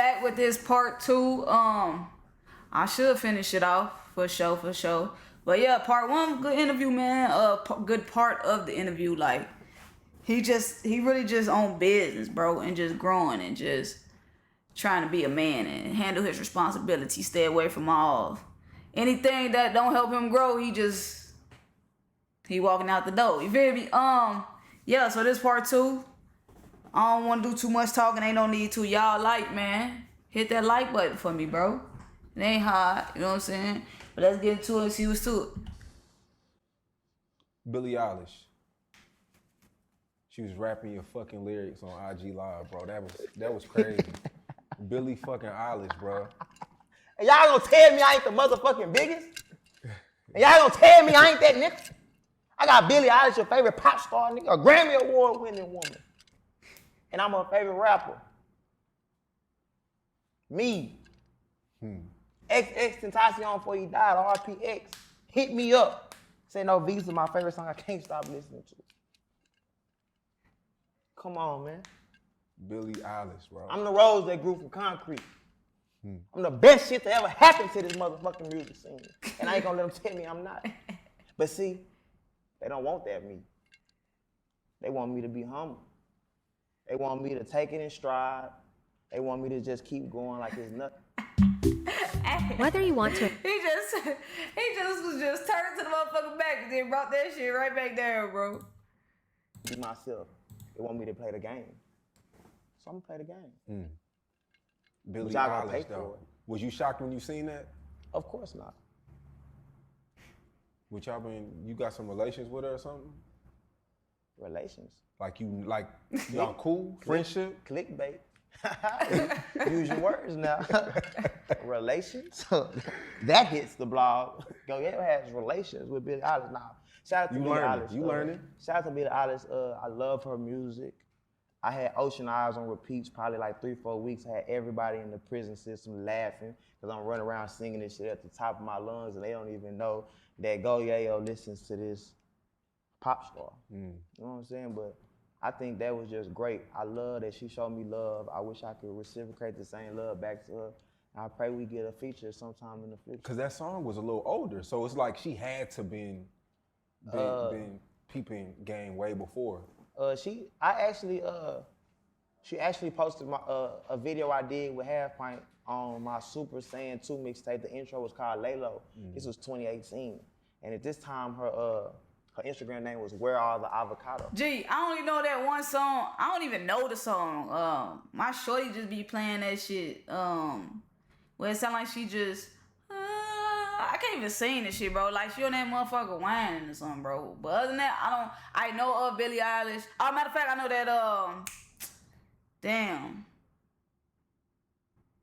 back with this part two. I should finish it off for sure. But yeah, part one, good interview, man. Good part of the interview, like he really just on business, bro, and just growing and just trying to be a man and handle his responsibility. Stay away from all anything that don't help him grow. He walking out the door. You feel me? Yeah. So this part two. I don't want to do too much talking. Ain't no need to. Y'all like, man. Hit that like button for me, bro. It ain't hard. You know what I'm saying? But let's get into it and see what's to it. Billie Eilish. She was rapping your fucking lyrics on IG Live, bro. That was crazy. Billie fucking Eilish, bro. And y'all gonna tell me I ain't the motherfucking biggest? And y'all gonna tell me I ain't that nigga? I got Billie Eilish, your favorite pop star nigga, a Grammy Award winning woman. And I'm her favorite rapper. Me. XX Tentacion before he died, RPX. Hit me up. Say no, Visa, my favorite song I can't stop listening to. Come on, man. Billie Eilish, bro. I'm the rose that grew from concrete. I'm the best shit to ever happen to this motherfucking music scene. And I ain't gonna let them tell me I'm not. But see, they don't want that me. They want me to be humble. They want me to take it in stride. They want me to just keep going like it's nothing. Whether you want to. He just was just turned to the motherfucking back and then brought that shit right back down, bro. Be myself. They want me to play the game. So I'm gonna play the game. Billie y'all gonna Eilish, pay for though. it. Was you shocked when you seen that? Of course not. Which you got some relations with her or something? Relations. Y'all cool? Friendship? Clickbait. Use your words now. Relations. That hits the blog. Yayo has relations with Billie Eilish now. Shout out to Billie Eilish. You learning? Shout out to Billie Eilish. I love her music. I had Ocean Eyes on repeats probably like 3-4 weeks. I had everybody in the prison system laughing because I'm running around singing this shit at the top of my lungs and they don't even know that Go Yayo listens to this pop star. You know what I'm saying? But I think that was just great. I love that she showed me love. I wish I could reciprocate the same love back to her. I pray we get a feature sometime in the future. Because that song was a little older, so it's like she had to been peeping game way before. She actually posted a video I did with Half Pint on my Super Saiyan 2 mixtape. The intro was called Laylo. This was 2018. And at this time, her Instagram name was Where Are the Avocado? Gee, I only know that one song. I don't even know the song. My shorty just be playing that shit. Where it sound like she just, I can't even sing this shit, bro. Like she on that motherfucker whining or something, bro. But other than that, I know of Billie Eilish. Oh, matter of fact, I know that, damn.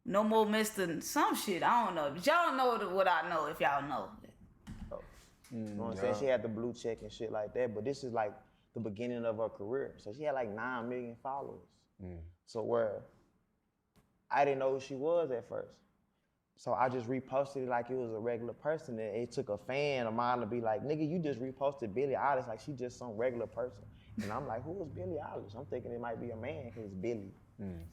No More Mr. some shit. I don't know. But y'all know what I know if y'all know. You know what I'm saying? She had the blue check and shit like that, but this is like the beginning of her career. So she had like 9 million followers. So where I didn't know who she was at first. So I just reposted it like it was a regular person. And it took a fan of mine to be like, nigga, you just reposted Billie Eilish like she just some regular person. And I'm like, who is Billie Eilish? I'm thinking it might be a man because it's Billie.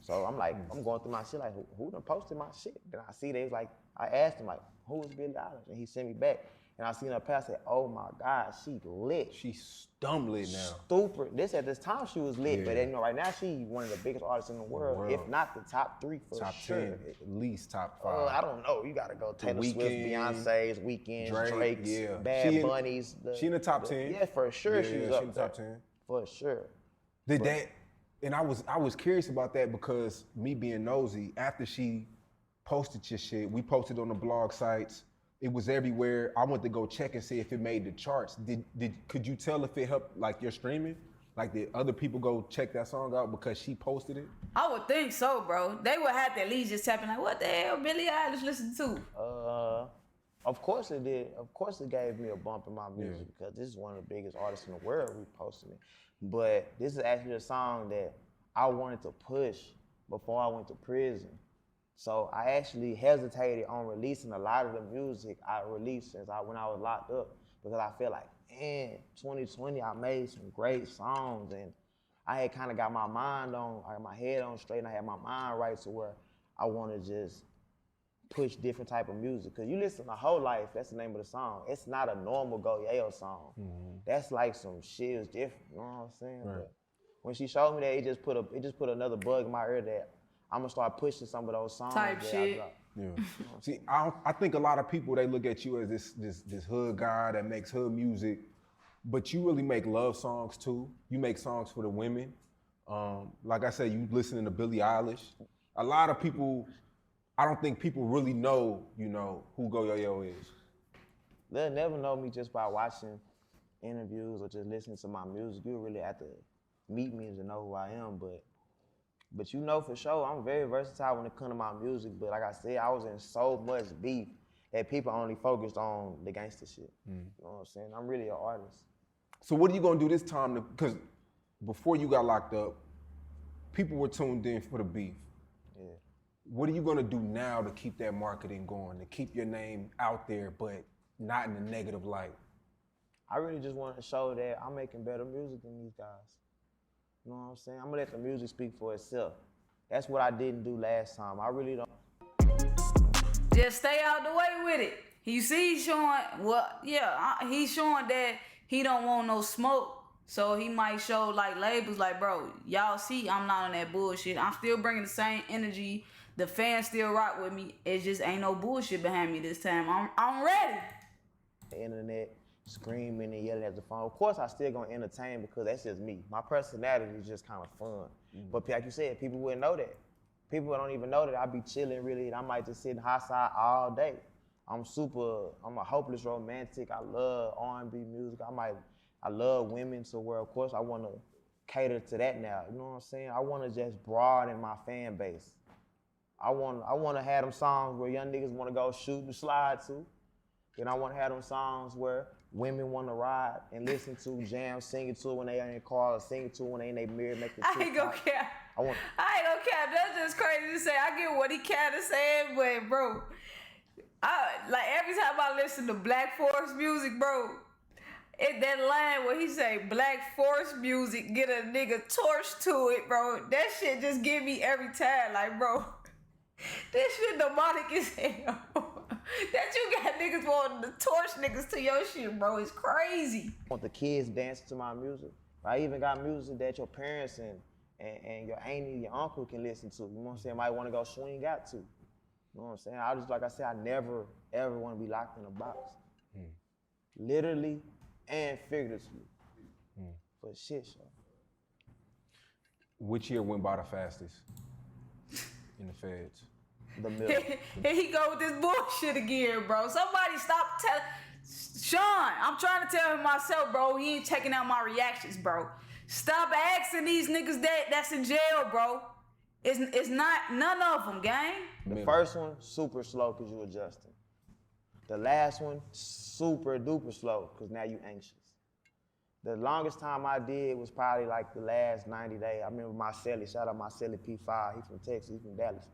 So I'm like, I'm going through my shit like, who done posted my shit? Then I see they was like, I asked him like, who is Billie Eilish? And he sent me back. And I seen her pass, I said, oh my God, she lit. She's dumb lit now. Stupid. At this time she was lit, but right now she one of the biggest artists in the world, if not the top 3 for top sure. 10, at least top 5. I don't know. You gotta go Taylor Swift, Beyonce's, Weeknd, Drake's, yeah. Bad Bunny's. She in the top 10. Yeah, for sure she was up in the top 10. For sure. And I was curious about that because me being nosy, after she posted your shit, we posted on the blog sites. It was everywhere. I went to go check and see if it made the charts. Could you tell if it helped like your streaming? Like did other people go check that song out because she posted it? I would think so, bro. They would have to at least just tap in like, what the hell Billie Eilish listen to? Of course it did. Of course it gave me a bump in my music because this is one of the biggest artists in the world reposting it. But this is actually a song that I wanted to push before I went to prison. So I actually hesitated on releasing a lot of the music I released when I was locked up because I feel like, man, 2020 I made some great songs and I had kind of got my mind on, my head on straight and I had my mind right to where I want to just push different type of music. Cause you listen to Whole Life, that's the name of the song. It's not a normal Go Yayo song. That's like some shit is different, you know what I'm saying? Right. But when she showed me that, it just put another bug in my ear that I'm gonna start pushing some of those songs. Type that shit. I dropped. Yeah. See, I think a lot of people, they look at you as this hood guy that makes hood music, but you really make love songs too. You make songs for the women. Like I said, you listening to Billie Eilish. A lot of people, I don't think people really know, who Go Yayo is. They'll never know me just by watching interviews or just listening to my music. You really have to meet me to know who I am, but you know for sure, I'm very versatile when it comes to my music. But like I said, I was in so much beef that people only focused on the gangster shit. You know what I'm saying? I'm really an artist. So what are you gonna do this time? Because before you got locked up, people were tuned in for the beef. Yeah. What are you gonna do now to keep that marketing going, to keep your name out there, but not in a negative light? I really just want to show that I'm making better music than these guys. You know what I'm saying? I'm gonna let the music speak for itself. That's what I didn't do last time. I really don't. Just stay out the way with it. You see, he's showing, he's showing that he don't want no smoke. So he might show like labels like, bro, y'all see I'm not on that bullshit. I'm still bringing the same energy. The fans still rock with me. It just ain't no bullshit behind me this time. I'm ready. The internet screaming and yelling at the phone. Of course, I still gonna entertain because that's just me. My personality is just kind of fun. But like you said, people wouldn't know that. People don't even know that I be chilling really, and I might just sit in hot side all day. I'm a hopeless romantic. I love R&B music. I love women, so where of course I want to cater to that now. You know what I'm saying? I want to just broaden my fan base. I want to have them songs where young niggas want to go shoot and slide to. Then I want to have them songs where women want to ride and listen to, jam, sing it to when they in the car, or sing it to when they in their mirror, make the TikTok. I ain't gonna care. I ain't gonna care. That's just crazy to say. I get what he kinda saying, but bro, like every time I listen to Black Forest music, bro, that line where he say Black Forest music, get a nigga torch to it, bro. That shit just get me every time. Like, bro, this shit demonic as hell. That you got niggas wanting to torch niggas to your shit, bro. It's crazy. I want the kids dancing to my music. I even got music that your parents and your auntie, your uncle can listen to. You know what I'm saying? Might want to go swing out to. You know what I'm saying? Like I said, I never, ever want to be locked in a box. Literally and figuratively. For shit show. Which year went by the fastest in the feds? The middle. Here he go with this bullshit again, bro. Somebody stop telling Sean. I'm trying to tell him myself, bro. He ain't checking out my reactions, bro. Stop asking these niggas that's in jail, bro. It's not none of them, gang. The first one, super slow because you adjusting. The last one, super duper slow because now you anxious. The longest time I did was probably like the last 90 days. I remember Marcelli, shout out Marcelli P5, he from Texas, he from Dallas.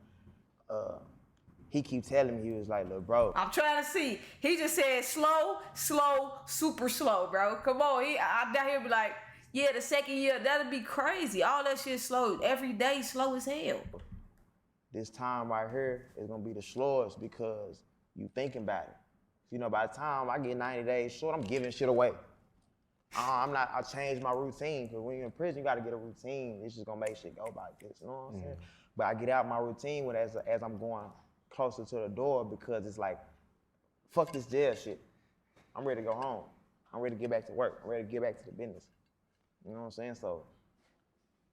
He keep telling me, he was like, look, bro. I'm trying to see. He just said slow, super slow, bro. Come on. I down here be like, yeah, the second year, that'd be crazy. All that shit slow. Every day slow as hell. This time right here is gonna be the slowest because you thinking about it. You know, by the time I get 90 days short, I'm giving shit away. I changed my routine, because when you're in prison, you gotta get a routine. It's just gonna make shit go like this, you know what I'm saying? But I get out my routine as I'm going closer to the door because it's like, fuck this jail shit. I'm ready to go home. I'm ready to get back to work. I'm ready to get back to the business. You know what I'm saying? So,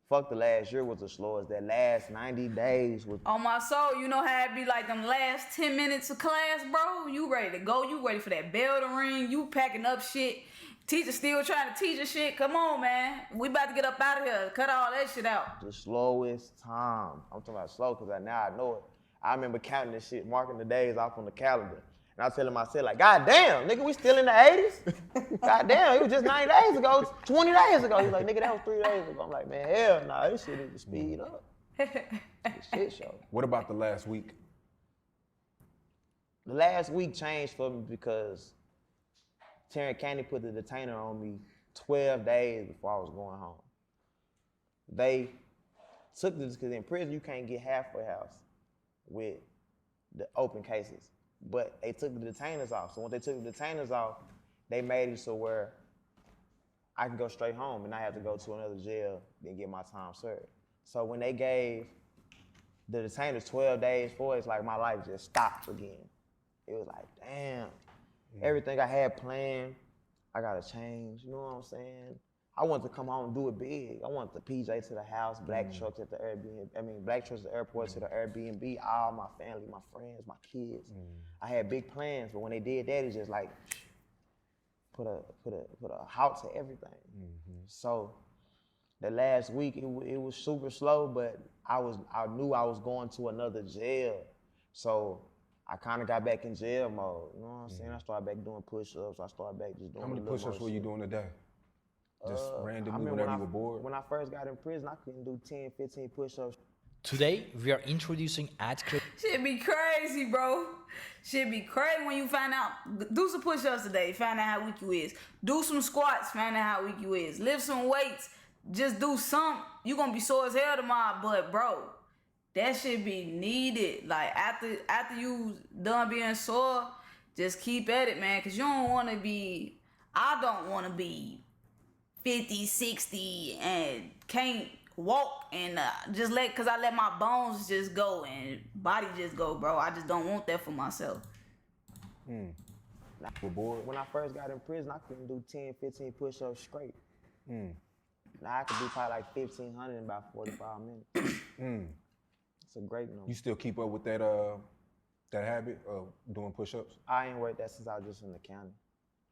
fuck the last year was the slowest. That last 90 days was... On my soul, you know how it be like them last 10 minutes of class, bro? You ready to go. You ready for that bell to ring. You packing up shit. Teacher still trying to teach us shit. Come on, man. We about to get up out of here. Cut all that shit out. The slowest time. I'm talking about slow because now I know it. I remember counting this shit, marking the days off on the calendar. And I was telling myself, like, God damn, nigga, we still in the 80s? God damn, it was just 90 days ago, 20 days ago. He's like, nigga, that was 3 days ago. I'm like, man, hell nah, this shit need to speed up. This shit show. What about the last week? The last week changed for me because Tarrant County put the detainer on me 12 days before I was going home. They took this because in prison you can't get halfway house. with the open cases. But they took the detainers off. So when they took the detainers off, they made it so where I can go straight home and not have to go to another jail and get my time served. So when they gave the detainers 12 days for it, it's like my life just stopped again. It was like, damn, everything I had planned, I gotta change, you know what I'm saying? I wanted to come home and do it big. I wanted the PJ to the house, black trucks at the Airbnb, black trucks at the airport to the Airbnb, all my family, my friends, my kids. I had big plans, but when they did that, it's just like, put a halt to everything. So the last week, it was super slow, but I knew I was going to another jail. So I kind of got back in jail mode, you know what I'm saying? I started back doing push-ups. I started back just doing How many push-ups were you doing a day? Just randomly whenever you were bored? When I first got in prison, I couldn't do 10, 15 push-ups. Today, we are introducing ad clip. Shit be crazy, bro. Shit be crazy when you find out. Do some push-ups today, find out how weak you is. Do some squats, find out how weak you is. Lift some weights, just do some. You gonna be sore as hell tomorrow, but bro, that shit be needed. Like after you done being sore, just keep at it, man. Cause you don't wanna be, I don't wanna be 50, 60 and can't walk and cause I let my bones just go and body just go, bro. I just don't want that for myself. We're bored? When I first got in prison, I couldn't do 10, 15 push-ups straight. Now I could do probably like 1,500 in about 45 minutes. It's a great number. You still keep up with that habit of doing push-ups? I ain't worked that since I was just in the county.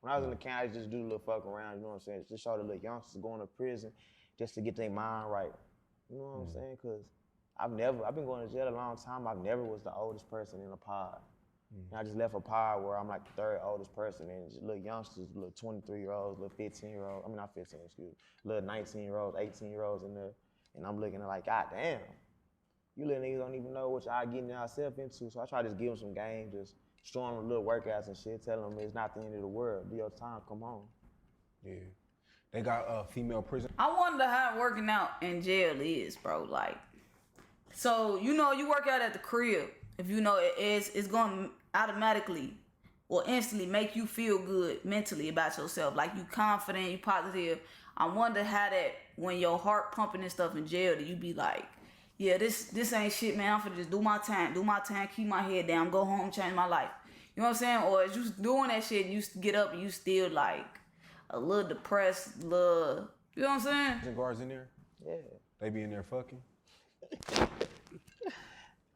When I was in the county, I just do a little fuck around, you know what I'm saying? Just show the little youngsters going to prison just to get their mind right. You know what I'm saying? Because I've been going to jail a long time. I never was the oldest person in a pod. And I just left a pod where I'm like the third oldest person, and just little youngsters, little 23-year-olds, little 15-year-olds, I mean not 15, excuse me, little 19-year-olds, 18-year-olds in there, and I'm looking at like, God damn, you little niggas don't even know what y'all getting yourself into. So I try to just give them some game, just show them little workouts and shit, tell them it's not the end of the world. Do your time, come on. Yeah. They got female prison. I wonder how working out in jail is, bro. Like, so you know you work out at the crib. If you know it's going to automatically or instantly make you feel good mentally about yourself. Like you confident, you positive. I wonder how that when your heart pumping and stuff in jail, do you be like, yeah, this ain't shit, man. I'm finna just do my time, keep my head down, go home, change my life. You know what I'm saying? Or is you doing that shit and you get up and you still like a little depressed, you know what I'm saying? The guards in there? Yeah. They be in there fucking?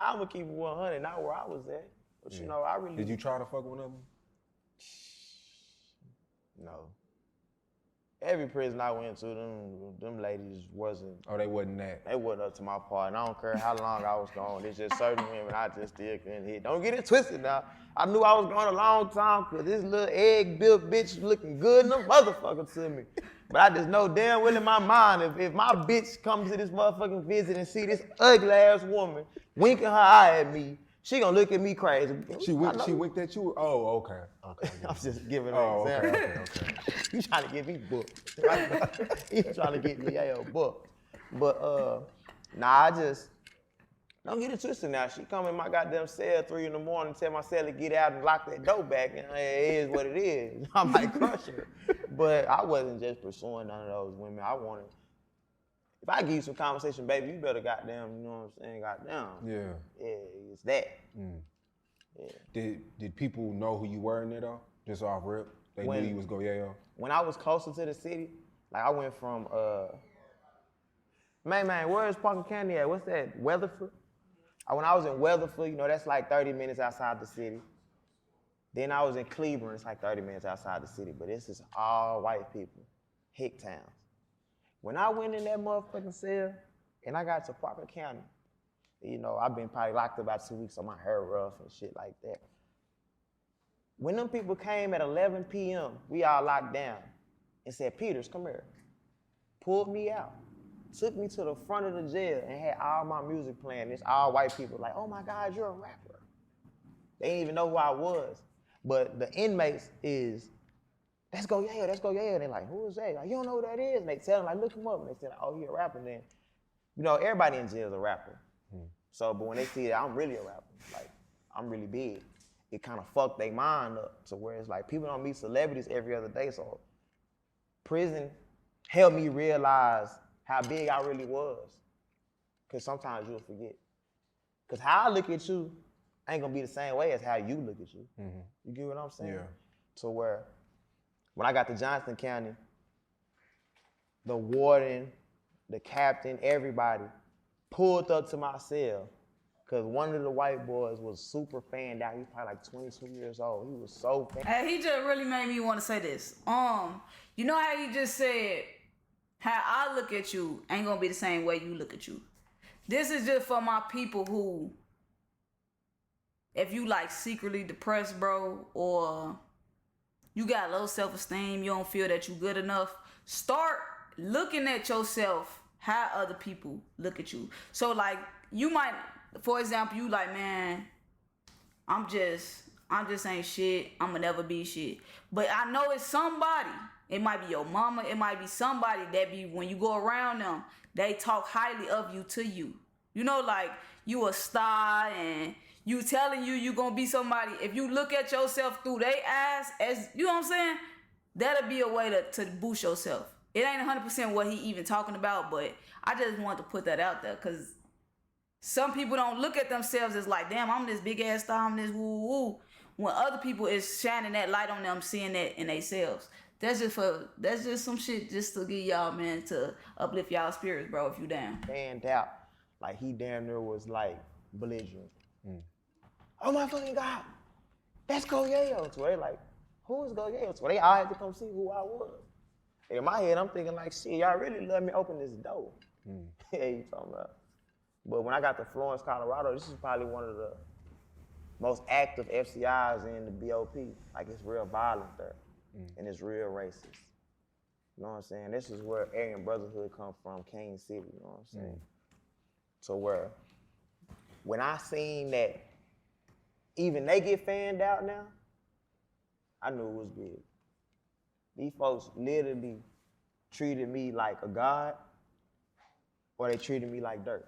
I'm gonna keep it 100, not where I was at. But you know, I really... Did you try to fuck one of them? No. Every prison I went to, them ladies wasn't... Oh, they wasn't that? They wasn't up to my part. And I don't care how long I was gone. It's just certain women I just still couldn't hit. Don't get it twisted now. I knew I was gone a long time because this little egg-built bitch looking good in the motherfucker to me. But I just know damn well in my mind, if my bitch comes to this motherfucking visit and see this ugly-ass woman winking her eye at me, she gonna look at me crazy. She winked at you? Oh, okay. I'm just giving an example. Okay. You trying to get me booked. You trying to get me Yayo booked. But nah, I just don't get it twisted now. She come in my goddamn cell 3 in the morning, tell my cell to get out and lock that door back, and it is what it is. I might crush her. But I wasn't just pursuing none of those women. I wanted, if I give you some conversation, baby, you better goddamn, you know what I'm saying, goddamn. Yeah. Yeah, it's that. Yeah. Did people know who you were in there though? Just off rip? They knew you was go Yayo? When I was closer to the city, like I went from, man, where's Parker County at? What's that, Weatherford? When I was in Weatherford, you know, that's like 30 minutes outside the city. Then I was in Cleveland, it's like 30 minutes outside the city, but this is all white people, hick towns. When I went in that motherfucking cell and I got to Parker County, you know, I've been probably locked up about 2 weeks, so my hair rough and shit like that. When them people came at 11 p.m., we all locked down and said, Peters, come here. Pulled me out, took me to the front of the jail and had all my music playing. It's all white people like, oh my God, you're a rapper. They didn't even know who I was. But the inmates is, let's go Yayo, let's go Yayo. And they're like, who is that? Like, you don't know who that is? And they tell them, like, look him up. And they say, like, oh, he a rapper then. You know, everybody in jail is a rapper. So, but when they see that I'm really a rapper, like I'm really big, it kind of fucked their mind up to where it's like people don't meet celebrities every other day. So prison helped me realize how big I really was. Cause sometimes you'll forget. Cause how I look at you ain't gonna be the same way as how you look at you. Mm-hmm. You get what I'm saying? Yeah. To where when I got to Johnston County, the warden, the captain, everybody pulled up to my cell because one of the white boys was super fanned out. He was probably like 22 years old. He was so fan. Hey, he just really made me want to say this. You know how he just said, how I look at you ain't gonna be the same way you look at you. This is just for my people who, if you like secretly depressed, bro, or you got low self-esteem, you don't feel that you good enough, start looking at yourself how other people look at you. So like you might, for example, you like, man, I'm just ain't shit. I'ma never be shit. But I know it's somebody. It might be your mama. It might be somebody that be, when you go around them, they talk highly of you to you. You know, like you a star and you telling you gonna be somebody. If you look at yourself through their eyes, as you know what I'm saying, that'll be a way to boost yourself. It ain't 100% what he even talking about, but I just wanted to put that out there because some people don't look at themselves as like, damn, I'm this big ass star, I'm this woo woo. When other people is shining that light on them, seeing that in themselves. That's just some shit just to get y'all, man, to uplift y'all spirits, bro, if you down. Fanned out. Like he damn near was like belligerent. Oh my fucking God, that's Go Yayo. So they like, who is Go Yayo? So they all had to come see who I was. In my head, I'm thinking like, shit, y'all really let me open this door. Yeah, you talking about. But when I got to Florence, Colorado, this is probably one of the most active FCIs in the BOP. Like it's real violent there, and it's real racist. You know what I'm saying? This is where Aryan Brotherhood come from, Kane City. You know what I'm saying? So where, when I seen that even they get fanned out now, I knew it was big. These folks literally treated me like a god, or they treated me like dirt.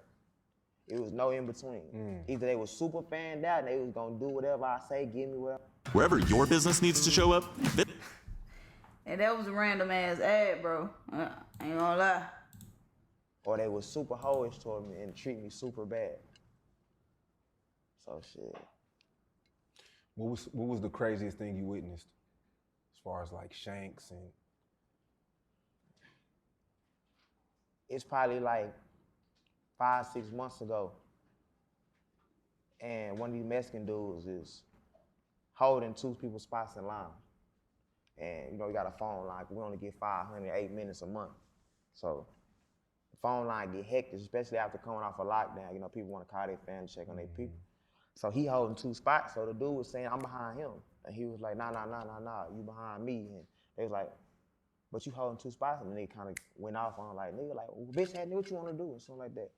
It was no in between. Either they was super fanned out and they was gonna do whatever I say, give me whatever. Wherever your business needs to show up, And that was a random ass ad, bro. Ain't gonna lie. Or they was super hoish toward me and treat me super bad. So shit. What was the craziest thing you witnessed, as far as like shanks and? It's probably like 5-6 months ago, and one of these Mexican dudes is holding 2 people's spots in line. And you know, we got a phone line, we only get 508 minutes a month. So the phone line get hectic, especially after coming off a lockdown. You know, people want to call their family, check on their people. So he holding 2 spots, so the dude was saying, I'm behind him. And he was like, nah, you behind me. And they was like, but you holding 2 spots? And then they kind of went off on like, nigga, like, well, bitch, what you want to do? And something like that.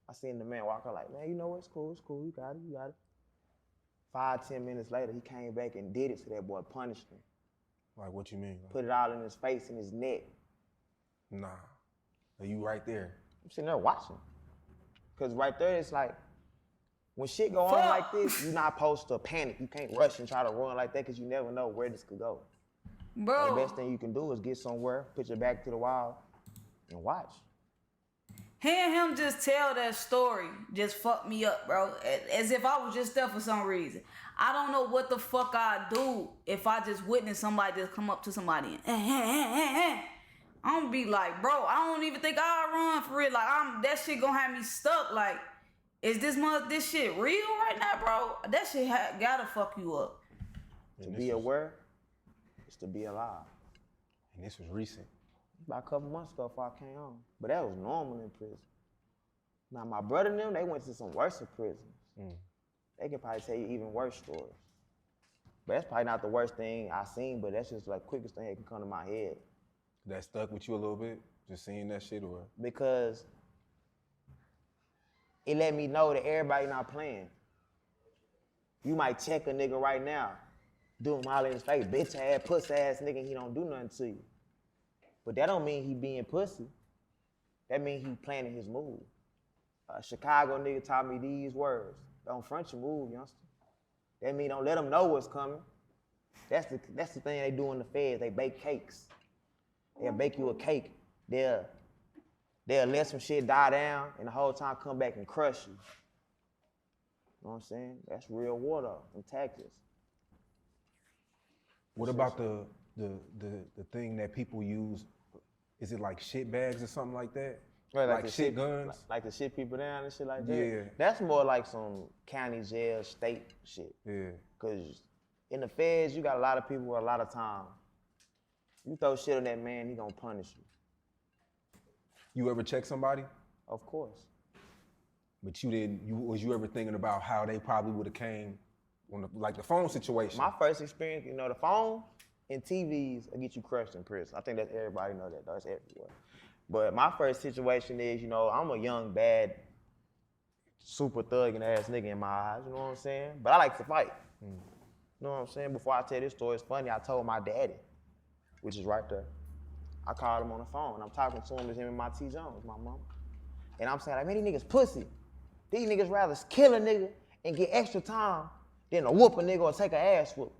I seen the man walk out like, man, you know what, it's cool, you got it. 5-10 minutes later, he came back and did it to that boy, punished him. Like, what you mean? Like, put it all in his face and his neck. Nah, are you right there? I'm sitting there watching. Because right there, it's like, when shit go on like this, you're not supposed to panic. You can't rush and try to run like that because you never know where this could go. Bro. So the best thing you can do is get somewhere, put your back to the wall, and watch. Hearing him just tell that story just fucked me up, bro. As if I was just there for some reason. I don't know what the fuck I'd do if I just witnessed somebody just come up to somebody and I'm gonna be like, bro, I don't even think I'll run for real. Like, that shit gonna have me stuck. Like, is this shit real right now, bro? That shit gotta fuck you up. To be aware is to be alive. And this was recent. About a couple months ago before I came home. But that was normal in prison. Now, my brother and them, they went to some worse prisons. They can probably tell you even worse stories. But that's probably not the worst thing I seen, but that's just like the quickest thing that can come to my head. That stuck with you a little bit? Just seeing that shit, or? Because it let me know that everybody not playing. You might check a nigga right now, do him all in his face, bitch ass, pussy ass nigga, and he don't do nothing to you. But that don't mean he being pussy. That mean he planning his move. A Chicago nigga taught me these words. Don't front your move, youngster. That mean don't let them know what's coming. That's the thing they do in the feds. They bake cakes. They'll bake you a cake. They'll let some shit die down and the whole time come back and crush you. You know what I'm saying? That's real war though, in Texas. What about the thing that people use? Is it like shit bags or something like that? Right, like shit guns? Like to shit people down and shit like that? Yeah. That's more like some county jail, state shit. Yeah. Cause in the feds, you got a lot of people with a lot of time. You throw shit on that man, he gonna punish you. You ever check somebody? Of course. But was you ever thinking about how they probably would have came on the phone situation? My first experience, the phone and TVs will get you crushed in prison. I think that's everybody know that, though. It's everywhere. But my first situation is, I'm a young, bad, super thugging ass nigga in my eyes, you know what I'm saying? But I like to fight. You know what I'm saying? Before I tell this story, it's funny, I told my daddy, which is right there. I called him on the phone. I'm talking to him, it's him and my T. Jones, my mama. And I'm saying, like, man, these niggas pussy. These niggas rather kill a nigga and get extra time than to whoop a nigga or take an ass whoop.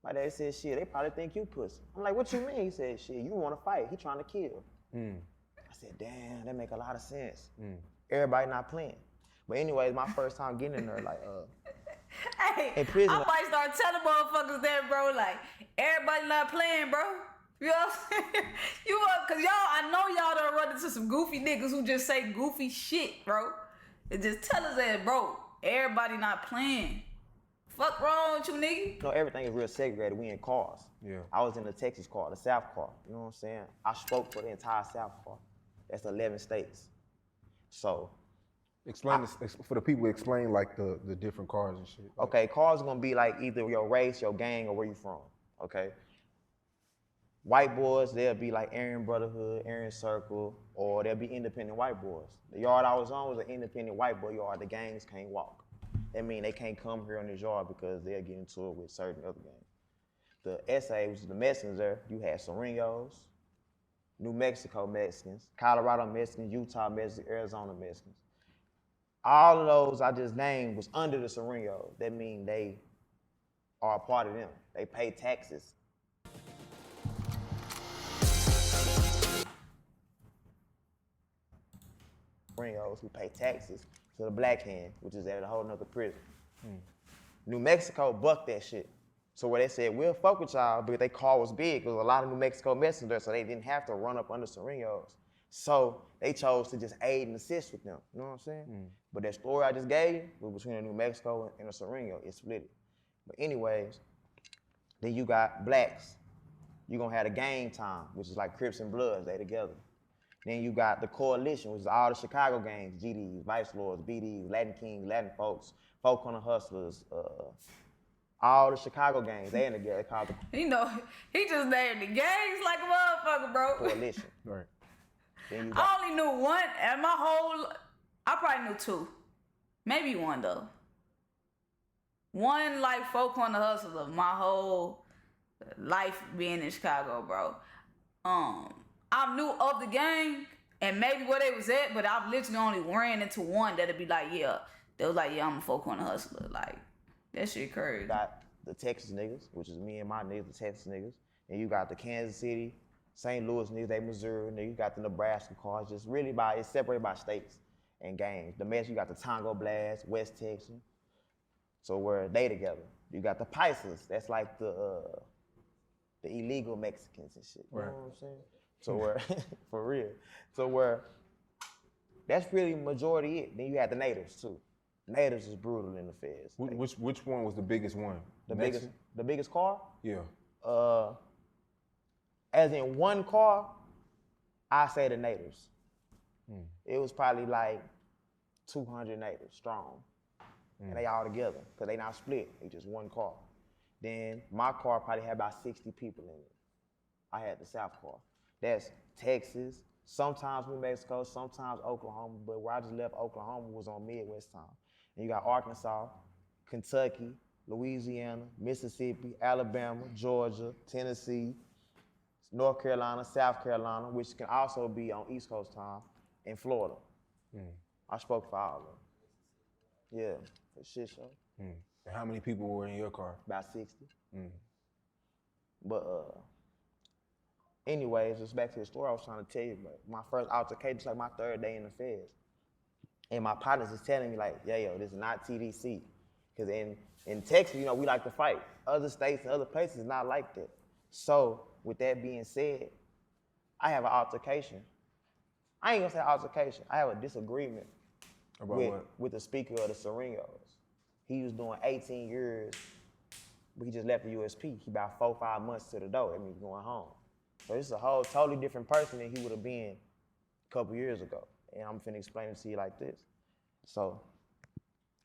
My dad said, shit, they probably think you pussy. I'm like, what you mean? He said, shit, you want to fight. He trying to kill. I said, damn, that make a lot of sense. Everybody not playing. But anyways, my first time getting in there, like, Hey, in prison. I might start telling motherfuckers that, bro, like, everybody not playing, bro. You know what I'm saying? Cause I know y'all done run into some goofy niggas who just say goofy shit, bro. And just tell us that, bro, everybody not playing. Fuck wrong with you, nigga? Everything is real segregated. We in cars. Yeah. I was in the Texas car, the South car. You know what I'm saying? I spoke for the entire South car. That's 11 states. So. Explain this, for the people, explain like the different cars and shit. Okay, cars are gonna be like either your race, your gang, or where you from, okay? White boys, they'll be like Aryan Brotherhood, Aryan Circle, or they'll be independent white boys. The yard I was on was an independent white boy yard. The gangs can't walk. That means they can't come here on this yard because they'll get into it with certain other gangs. The SA, which is the Mexicans there, you had Serenos, New Mexico Mexicans, Colorado Mexicans, Utah Mexicans, Arizona Mexicans. All of those I just named was under the Serenos. That means they are a part of them. They pay taxes. Serenos who pay taxes to the black hand, which is at a whole nother prison. New Mexico bucked that shit. So where they said, we'll fuck with y'all, but they call was big. There was a lot of New Mexico Mexicans there, so they didn't have to run up under Serenos. So they chose to just aid and assist with them. You know what I'm saying? But that story I just gave you was between a New Mexico and a Sereno. It split it. But anyways, then you got blacks. You're gonna have the gang time, which is like Crips and Bloods, they together. Then you got the coalition, which is all the Chicago gangs, GDs, Vice Lords, BDs, Latin Kings, Latin Folks, Folk Hunter Hustlers, all the Chicago gangs, they in together. They called the He just named the gangs like a motherfucker, bro. coalition. Right. Then you I got, only knew one, and I probably knew two. Maybe one, though. One, like, Folk on the Hustle of my whole life being in Chicago, bro. I knew of the gang, and maybe where they was at, but I've literally only ran into one that'd be like, yeah. They was like, yeah, I'm a Folk on the Hustler. Like, that shit crazy. got the Texas niggas, which is me and my niggas, the Texas niggas. And you got the Kansas City, St. Louis niggas, they Missouri, and then you got the Nebraska cars, just really it's separated by states and gangs. The Mets, you got the Tongo Blast, West Texas. So where they together. You got the Paisas, that's like the illegal Mexicans and shit. You know what I'm saying? So where, for real. So where, that's really majority it. Then you had the natives too. Natives is brutal in the feds. Which one was the biggest one? The biggest car? Yeah. As in one car, I say the natives. It was probably like 200 natives strong. And they all together, because they not split. They just one car. Then my car probably had about 60 people in it. I had the South car. That's Texas, sometimes New Mexico, sometimes Oklahoma, but where I just left Oklahoma was on Midwest time. And you got Arkansas, Kentucky, Louisiana, Mississippi, Alabama, Georgia, Tennessee, North Carolina, South Carolina, which can also be on East Coast time, and Florida. I spoke for all of them. Yeah, for shit show. And how many people were in your car? About 60. But anyways, just back to the story I was trying to tell you. But my first altercation was like my 3rd day in the feds. And my partners is telling me like, yo, this is not TDC. Because in Texas, you know, we like to fight. Other states and other places is not like that. So with that being said, I have an altercation. I ain't gonna say altercation. I have a disagreement with the speaker of the Serenos. He was doing 18 years, but he just left the USP. He about 4 or 5 months to the door. That means going home. So this is a whole totally different person than he would have been a couple years ago. And I'm finna explain it to you like this. So,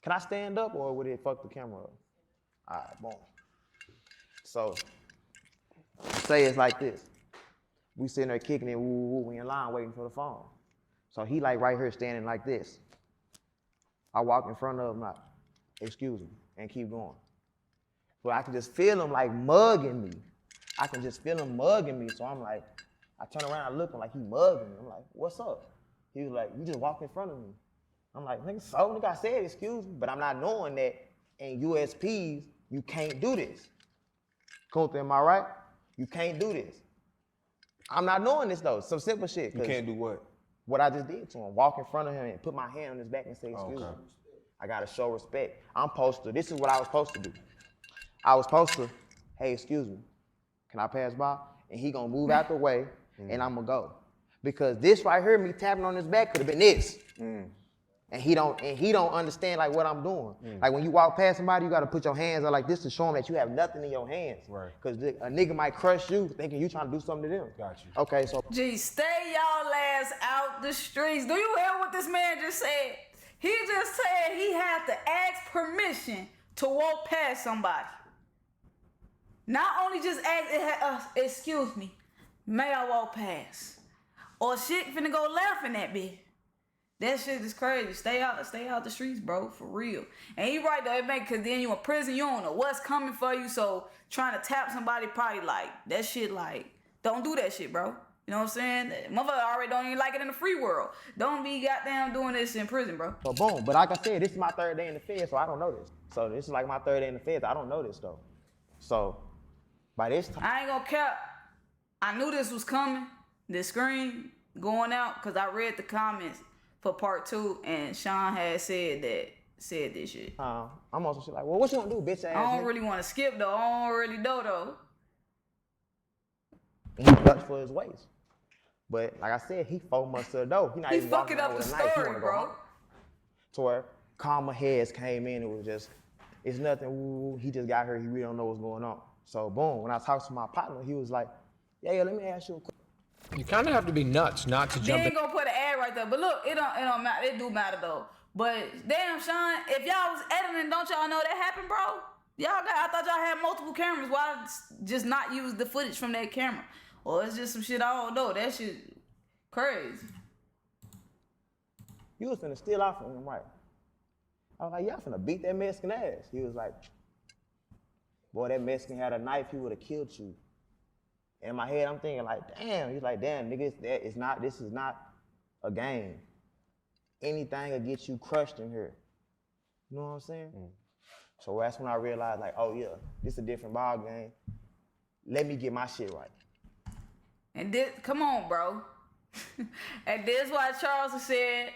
can I stand up or would it fuck the camera up? All right, boom. So, say it's like this. We sitting there kicking it, woo, we in line waiting for the phone. So he like right here standing like this. I walk in front of him like, excuse me, and keep going. But I can just feel him like mugging me. I can just feel him mugging me. So I'm like, I turn around, I look, I'm like, he mugging me. I'm like, what's up? He was like, you just walked in front of me. I'm like, nigga, I said excuse me, but I'm not knowing that in USPs, you can't do this. Kunta, am I right? You can't do this. I'm not knowing this though, some simple shit. You can't do what? What I just did to him, walk in front of him and put my hand on his back and say excuse me. I gotta show respect. This is what I was supposed to do. I was supposed to, hey, excuse me, can I pass by? And he gonna move out the way and I'm gonna go. Because this right here, me tapping on his back could have been this. And he don't understand like what I'm doing. Like when you walk past somebody, you gotta put your hands out like this to show them that you have nothing in your hands. Right. Cause a nigga might crush you thinking you trying to do something to them. Got you. Okay, so. Gee, stay y'all ass out the streets. Do you hear what this man just said? He just said he had to ask permission to walk past somebody. Not only just ask, excuse me, may I walk past? Or shit finna go left in that bitch. That shit is crazy. Stay out the streets, bro, for real. And he right though, cause then you in prison, you don't know what's coming for you. So trying to tap somebody probably like that shit like, don't do that shit, bro. You know what I'm saying? Motherfucker already don't even like it in the free world. Don't be goddamn doing this in prison, bro. So boom, but like I said, this is my 3rd day in the feds, so I don't know this. So this is like my 3rd day in the feds, I don't know this though. So by this time, I ain't gonna cap. I knew this was coming. The screen going out, cause I read the comments for part 2, and Sean had said this shit. I'm also shit like, well, what you gonna do, bitch ass? I don't really want to skip though. I don't really know though. He clutched for his waist. But like I said, he 4 months to the door. He not He even walking fucking around up the with a knife. He story, wanna go bro. home. To where calmer heads came in, it was just, it's nothing, ooh, he just got here, he really don't know what's going on. So boom, when I talked to my partner, he was like, yeah, let me ask you a question. You kind of have to be nuts not to They jump ain't gonna put an ad right there. But look, it don't matter. It do matter though. But damn, Sean, if y'all was editing, don't y'all know that happened, bro? I thought y'all had multiple cameras. Why just not use the footage from that camera? Or it's just some shit I don't know. That shit crazy. You was finna steal off from him, right? I was like, y'all finna beat that Mexican ass. He was like, boy, that Mexican had a knife, he would have killed you. In my head, I'm thinking like, damn. He's like, damn, nigga, this is not a game. Anything will get you crushed in here. You know what I'm saying? So that's when I realized like, oh yeah, this is a different ball game. Let me get my shit right. And this, come on, bro. And this why Charles said,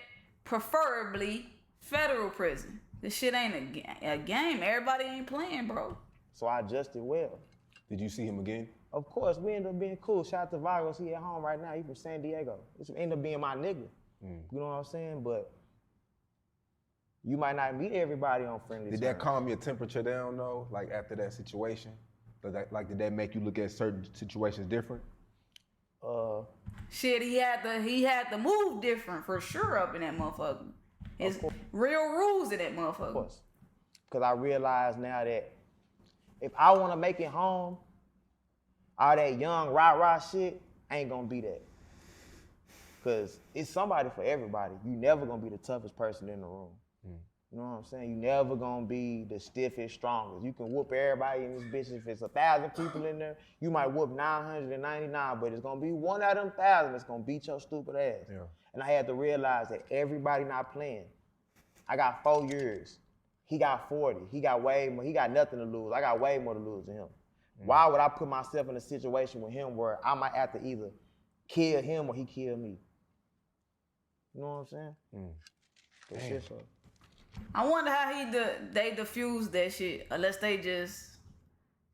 preferably federal prison. This shit ain't a game. Everybody ain't playing, bro. So I adjusted well. Did you see him again? Of course, we ended up being cool. Shout out to Vargas, he at home right now. He from San Diego. This ended up being my nigga. You know what I'm saying? But you might not meet everybody on friendly terms. Did that calm your temperature down though? Like after that situation? Did that make you look at certain situations different? Shit, he had to move different for sure up in that motherfucker. It's real rules in that motherfucker. Of course. Because I realize now that if I want to make it home, all that young rah-rah shit ain't gonna be that. Because it's somebody for everybody. You never gonna be the toughest person in the room. You You know what I'm saying? You never gonna be the stiffest, strongest. You can whoop everybody in this bitch. If it's 1,000 people in there, you might whoop 999, but it's gonna be one out of them 1,000 that's gonna beat your stupid ass. Yeah. And I had to realize that everybody not playing. I got 4 years. He got 40. He got way more. He got nothing to lose. I got way more to lose than him. Why would I put myself in a situation with him where I might have to either kill him or he kill me? You know what I'm saying? Good shit, so. I wonder how they diffused that shit. Unless they just,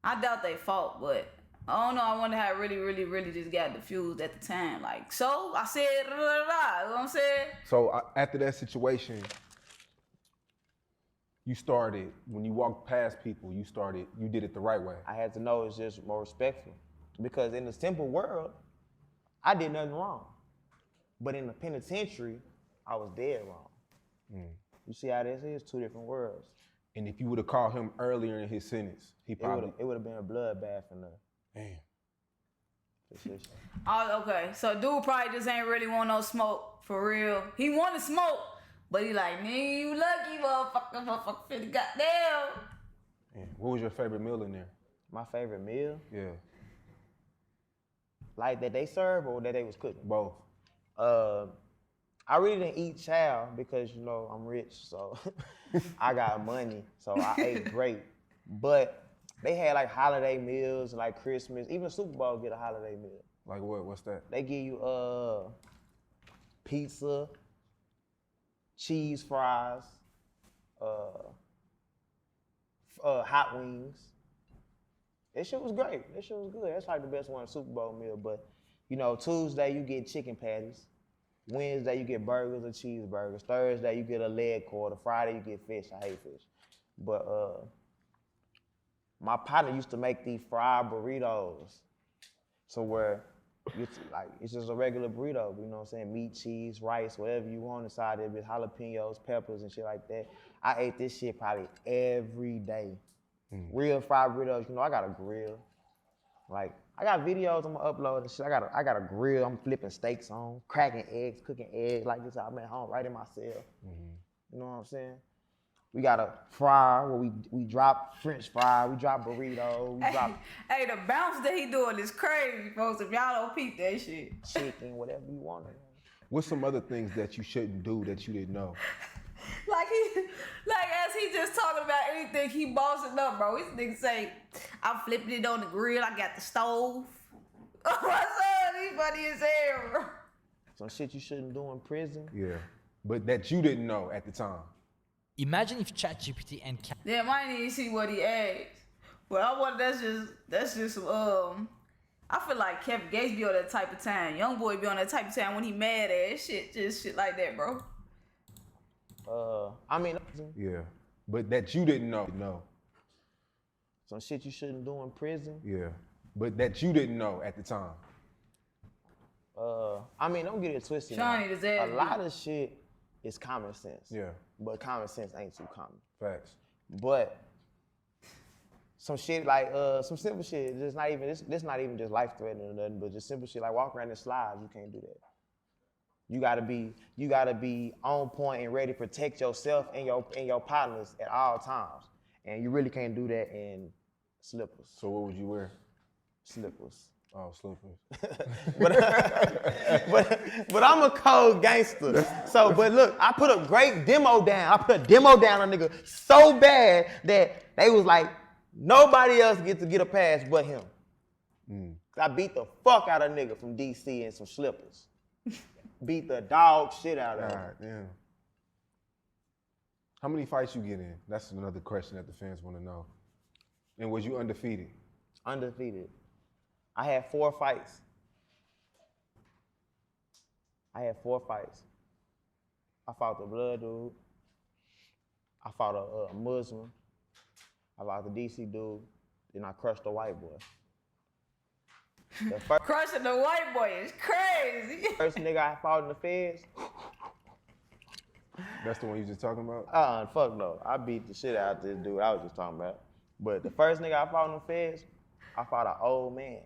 I doubt they fought, but I don't know. I wonder how it really just got diffused at the time. Like, so I said, da, da, da, da, you know what I'm saying? So after that situation, you started, when you walked past people, you did it the right way. I had to know it's just more respectful. Because in the simple world, I did nothing wrong. But in the penitentiary, I was dead wrong. You see how this is? 2 different worlds. And if you would have called him earlier in his sentence, he probably... It would have been a bloodbath in there. Damn. Oh, okay. So dude probably just ain't really want no smoke, for real. He want to smoke, but he like, nigga, you lucky, motherfucker, finna goddamn. Yeah. What was your favorite meal in there? My favorite meal? Yeah. Like that they serve or that they was cooking? Both. I really didn't eat chow because, you know, I'm rich, so I got money, so I ate great. But they had like holiday meals, like Christmas, even the Super Bowl get a holiday meal. Like what? What's that? They give you pizza, cheese fries, hot wings. That shit was great. That shit was good. That's like the best one, Super Bowl meal. But, you know, Tuesday you get chicken patties. Wednesday you get burgers or cheeseburgers. Thursday you get a leg quarter. Friday you get fish. I hate fish. But my partner used to make these fried burritos. So where it's just a regular burrito, you know what I'm saying? Meat, cheese, rice, whatever you want inside it, with jalapenos, peppers, and shit like that. I ate this shit probably every day. Real fried burritos, you know, I got a grill. Like, I got videos I'm gonna upload and shit. I got a grill I'm flipping steaks on, cracking eggs, cooking eggs like this. I'm at home right in my cell. You know what I'm saying? We got a fryer where we drop French fry, we drop burrito, we drop Hey, the bounce that he doing is crazy, folks. If y'all don't peep that shit. chicken, whatever you want. What's some other things that you shouldn't do that you didn't know? Like as he just talking about anything, he bossing up, bro. This nigga say, I'm flipping it on the grill, I got the stove. What's up? He funny as hell, bro. Some shit you shouldn't do in prison. Yeah. But that you didn't know at the time. Imagine if ChatGPT and Damn, I didn't even see what he asked. But I want that's just I feel like Kevin Gates be on that type of time. Young boy be on that type of time when he mad at shit like that, bro. I mean, Yeah. But that you didn't know. No. some shit you shouldn't do in prison. Yeah. But that you didn't know at the time. I mean, don't get it twisted. Shawnee, now. does that- A lot of shit is common sense. Yeah. But common sense ain't too common. Facts. But some shit like some simple shit, this not even just life threatening or nothing, but just simple shit like walking around in slides, you can't do that. You gotta be on point and ready to protect yourself and your partners at all times. And you really can't do that in slippers. So what would you wear? Slippers. Oh, slippers. But I'm a cold gangster. So, but look, I put a great demo down. I put a demo down on a nigga so bad that they was like, nobody else get to get a pass but him. I beat the fuck out of a nigga from DC in some slippers. Beat the dog shit out of him. God damn. How many fights you get in? That's another question that the fans want to know. And was you undefeated? Undefeated. I had 4 fights. I fought the blood dude. I fought a Muslim. I fought the DC dude. Then I crushed the white boy. Crushing the white boy is crazy. First nigga I fought in the feds. That's the one you just talking about? Fuck no. I beat the shit out of this dude I was just talking about. But the first nigga I fought in the feds, I fought an old man.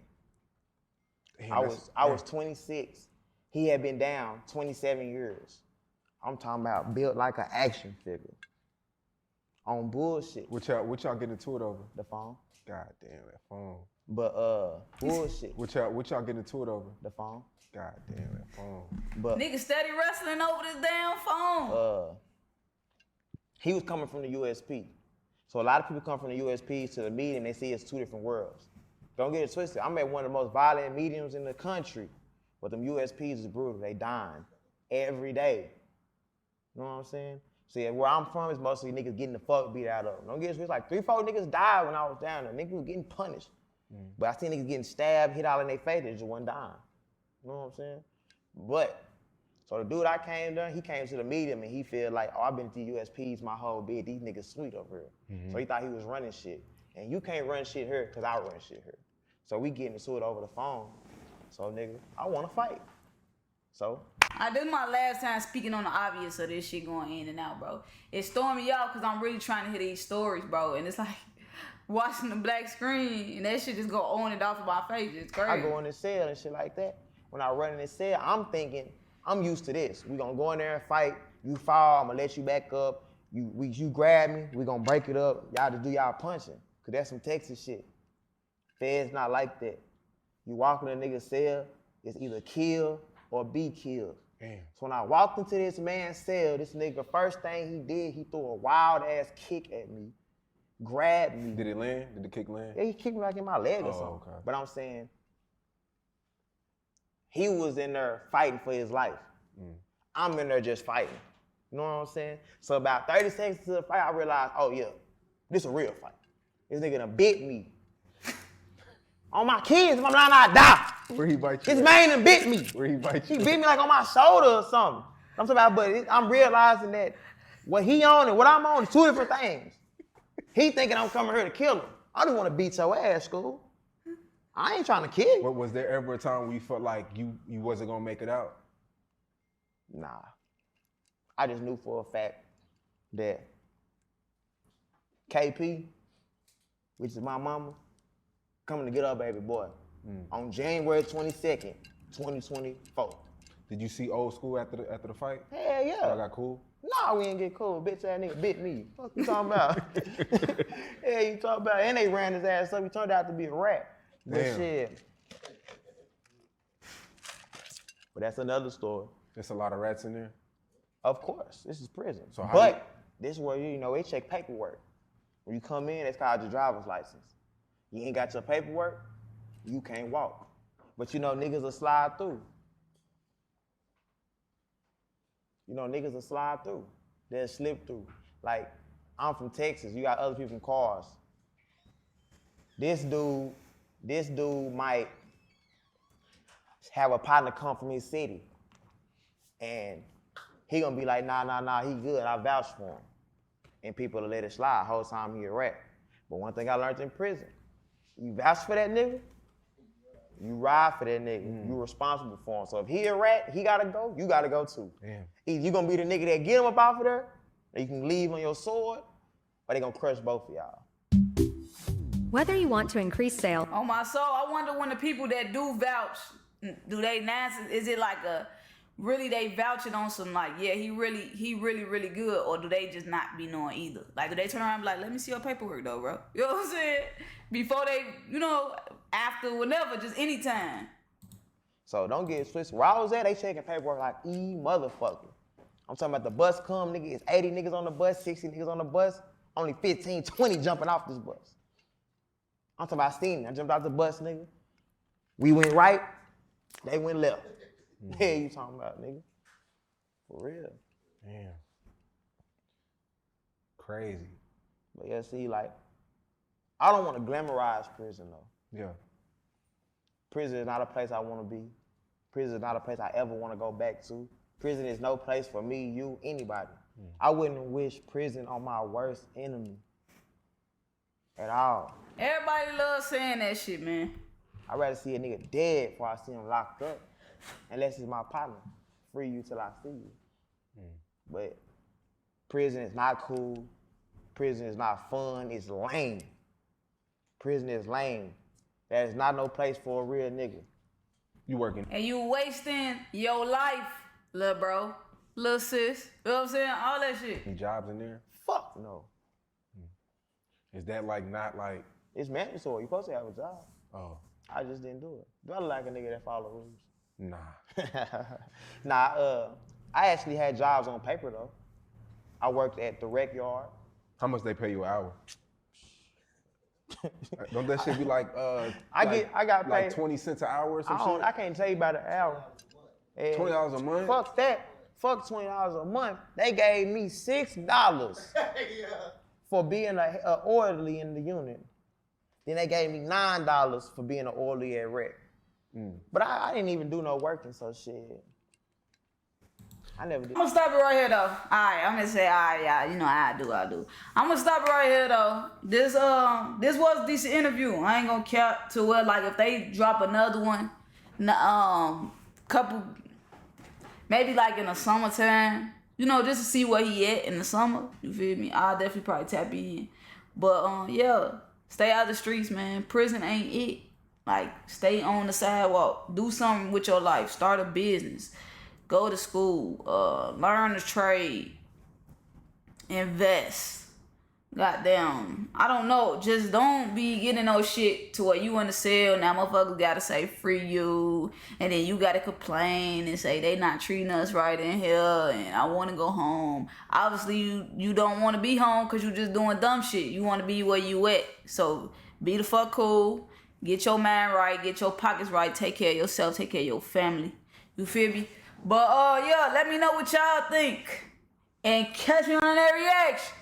Damn, I was 26. He had been down 27 years. I'm talking about built like an action figure. on bullshit. What y'all getting into it over? The phone. God damn, that phone. But bullshit. What y'all getting into it over? The phone. God damn, that phone. But Niggas steady wrestling over this damn phone. he was coming from the USP. So a lot of people come from the USPs to the media and they see it's two different worlds. Don't get it twisted. I'm at one of the most violent mediums in the country, but them USPs is brutal. They dying every day. You know what I'm saying? See, where I'm from is mostly niggas getting the fuck beat out of them. Don't get it twisted. Like 3-4 niggas died when I was down there. Niggas was getting punished. But I seen niggas getting stabbed, hit all in their face, they just wasn't dying. You know what I'm saying? But, so the dude I came there, he came to the medium and he feel like, oh, I've been to USPs my whole bit. These niggas sweet over here. So he thought he was running shit. And you can't run shit here because I run shit here. So we getting into it over the phone. So nigga, I want to fight. So. This is my last time speaking on the obvious of this shit going in and out, bro. It's throwing me off because I'm really trying to hear these stories, bro. And it's like watching the black screen and that shit just go on and off of my face. It's crazy. I go in the cell and shit like that. When I run in the cell, I'm thinking, I'm used to this. We gonna go in there and fight. You fall, I'm gonna let you back up. You grab me, we gonna break it up. Y'all just do y'all punching. Cause that's some Texas shit. Feds not like that. You walk in a nigga's cell, it's either kill or be killed. Damn. So when I walked into this man's cell, this nigga, first thing he did, he threw a wild ass kick at me, grabbed me. Did it land? Did the kick land? Yeah, he kicked me like in my leg or something. Okay. But I'm saying, he was in there fighting for his life. I'm in there just fighting. You know what I'm saying? So about 30 seconds to the fight, I realized, oh yeah, this a real fight. This nigga done bit me. On my kids, if I'm not die. Where he bite you? This man done bit me. Where he bite you? He bit me like on my shoulder or something. I'm talking about, but I'm realizing that what he on and what I'm on is two different things. He thinking I'm coming here to kill him. I just want to beat your ass, school. I ain't trying to kill you. But was there ever a time when you felt like you wasn't gonna make it out? Nah. I just knew for a fact that KP, which is my mama, coming to get our baby boy on January 22nd, 2024. Did you see old school after the fight? Hell yeah. Y'all got cool? Nah, we ain't get cool. Bitch ass nigga bit me. What you talking about? Yeah, you talking about, and they ran his ass up. He turned out to be a rat. But Damn. shit. But that's another story. There's a lot of rats in there. Of course, this is prison. So how but this is where they check paperwork. When you come in, it's called your driver's license. You ain't got your paperwork, you can't walk. But niggas will slide through. Niggas will slide through. They'll slip through. Like, I'm from Texas. You got other people from cars. This dude might have a partner come from his city. And he gonna be like, nah, he good. I vouch for him. And people will let it slide whole time he a rat. But one thing I learned in prison, you vouch for that nigga, you ride for that nigga. You responsible for him. So if he a rat, he gotta go, you gotta go too. Damn. Either you gonna be the nigga that get him up off of there, or you can leave on your sword, or they gonna crush both of y'all. Whether you want to increase sales. On my soul, I wonder when the people that do vouch, do they is it like really they vouching on some like, yeah, he really good, or do they just not be knowing either? Like, do they turn around and be like, let me see your paperwork though, bro? You know what I'm saying? Before they, after whenever, just anytime. So don't get it twisted. Where I was at, they checking paperwork like motherfucker. I'm talking about the bus come, nigga, it's 80 niggas on the bus, 60 niggas on the bus, only 15, 20 jumping off this bus. I'm talking about seen it. I jumped out the bus, nigga. We went right, they went left. Yeah, you talking about, nigga. For real. Damn. Crazy. But yeah, see, like, I don't want to glamorize prison, though. Yeah. Prison is not a place I want to be. Prison is not a place I ever want to go back to. Prison is no place for me, you, anybody. I wouldn't wish prison on my worst enemy at all. Everybody loves saying that shit, man. I'd rather see a nigga dead before I see him locked up. Unless it's my partner. Free you till I see you. But prison is not cool. Prison is not fun. It's lame. Prison is lame. That is not no place for a real nigga. You working? And you wasting your life, little bro, little sis. You know what I'm saying? All that shit. Any jobs in there? Fuck no. Is that like not like? It's mandatory. You're supposed to have a job. Oh. I just didn't do it. Do I look like a nigga that follow rules? Nah. I actually had jobs on paper though. I worked at the rec yard. How much they pay you an hour? Don't that shit be like I got like paid 20 cents an hour or some shit? I can't tell you about an hour. $20 a month? Fuck that. Fuck $20 a month. They gave me $6 for being an orderly in the unit. Then they gave me $9 for being an orderly at rec. But I didn't even do no working, so shit. I never did. I'm gonna stop it right here though. Alright, I'm gonna say alright, yeah, you know I do. I'm gonna stop it right here though. This was a decent interview. I ain't gonna cap to where like if they drop another one, couple, maybe like in the summertime, you know, just to see where he at in the summer. You feel me? I'll definitely probably tap in. But yeah, stay out of the streets, man. Prison ain't it. Like stay on the sidewalk. Do something with your life. Start a business. Go to school, learn a trade, invest. Goddamn, I don't know. Just don't be getting no shit to where you in the cell. Now motherfuckers gotta say free you, and then you gotta complain and say they not treating us right in here, and I want to go home. Obviously, you don't want to be home because you just doing dumb shit. You want to be where you at. So be the fuck cool. Get your mind right. Get your pockets right. Take care of yourself. Take care of your family. You feel me? But yeah, let me know what y'all think. And catch me on that reaction.